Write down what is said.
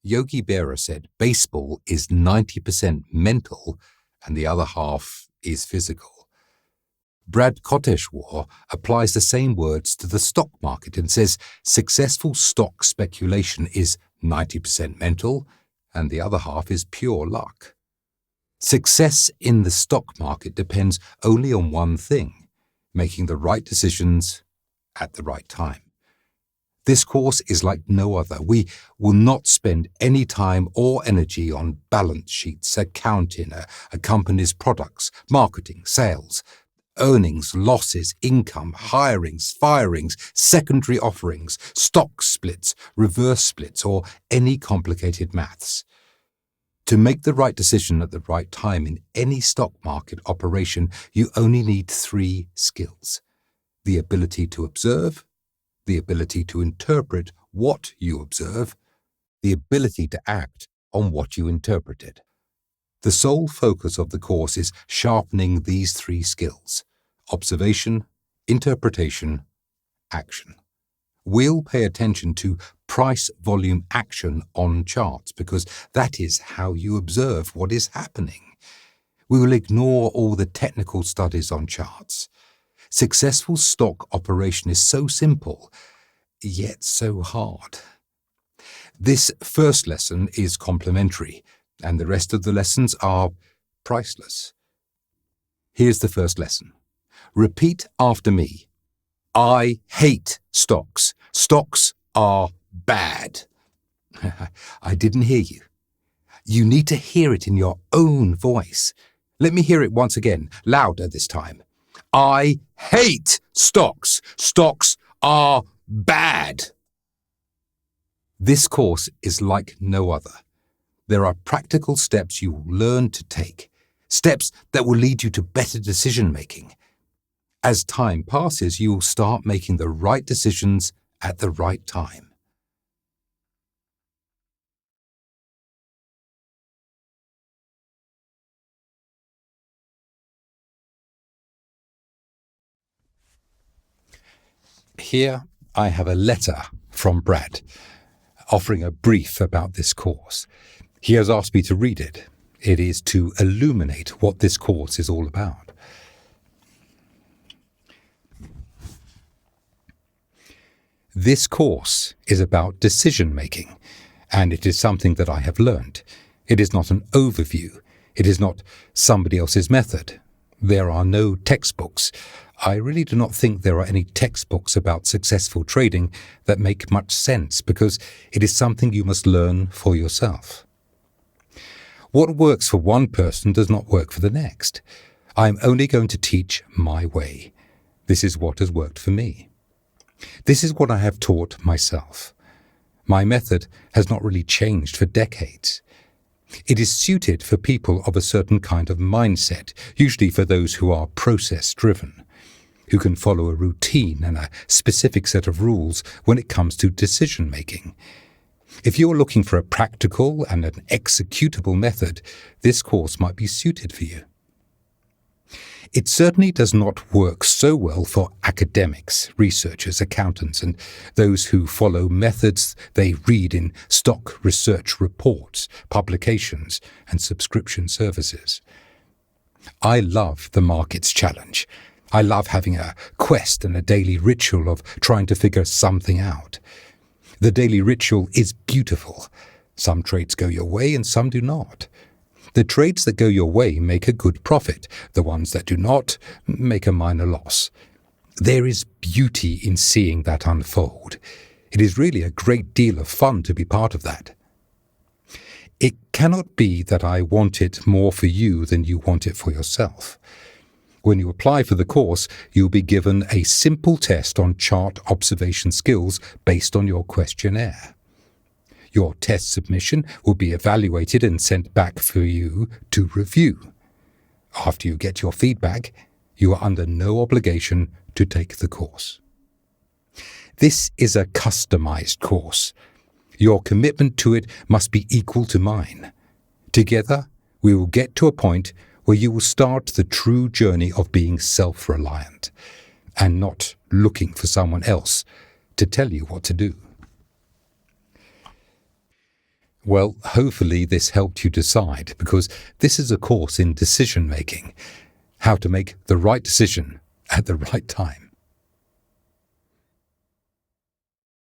Yogi Berra said baseball is 90% mental and the other half is physical. Brad Koteshwar applies the same words to the stock market and says successful stock speculation is 90% mental and the other half is pure luck. Success in the stock market depends only on one thing: making the right decisions at the right time. This course is like no other. We will not spend any time or energy on balance sheets, accounting, a company's products, marketing, sales, earnings, losses, income, hirings, firings, secondary offerings, stock splits, reverse splits, or any complicated maths. To make the right decision at the right time in any stock market operation, you only need 3 skills: the ability to observe, the ability to interpret what you observe, the ability to act on what you interpreted. The sole focus of the course is sharpening these 3 skills: observation, interpretation, action. We'll pay attention to price-volume action on charts because that is how you observe what is happening. We will ignore all the technical studies on charts. Successful stock operation is so simple, yet so hard. This first lesson is complimentary, and the rest of the lessons are priceless. Here's the first lesson. Repeat after me. I hate stocks. Stocks are bad. I didn't hear you. You need to hear it in your own voice. Let me hear it once again, louder this time. I hate stocks. Stocks are bad. This course is like no other. There are practical steps you will learn to take, steps that will lead you to better decision-making. As time passes, you will start making the right decisions at the right time. Here I have a letter from Brad, offering a brief about this course. He has asked me to read it. It is to illuminate what this course is all about. This course is about decision-making, and it is something that I have learned. It is not an overview. It is not somebody else's method. There are no textbooks. I really do not think there are any textbooks about successful trading that make much sense because it is something you must learn for yourself. What works for one person does not work for the next. I am only going to teach my way. This is what has worked for me. This is what I have taught myself. My method has not really changed for decades. It is suited for people of a certain kind of mindset, usually for those who are process-driven, who can follow a routine and a specific set of rules when it comes to decision-making. If you're looking for a practical and an executable method, this course might be suited for you. It certainly does not work so well for academics, researchers, accountants, and those who follow methods they read in stock research reports, publications, and subscription services. I love the market's challenge. I love having a quest and a daily ritual of trying to figure something out. The daily ritual is beautiful. Some trades go your way and some do not. The trades that go your way make a good profit. The ones that do not make a minor loss. There is beauty in seeing that unfold. It is really a great deal of fun to be part of that. It cannot be that I want it more for you than you want it for yourself. When you apply for the course, you'll be given a simple test on chart observation skills based on your questionnaire. Your test submission will be evaluated and sent back for you to review. After you get your feedback, you are under no obligation to take the course. This is a customized course. Your commitment to it must be equal to mine. Together, we will get to a point where you will start the true journey of being self-reliant and not looking for someone else to tell you what to do. Well, hopefully this helped you decide, because this is a course in decision making, how to make the right decision at the right time.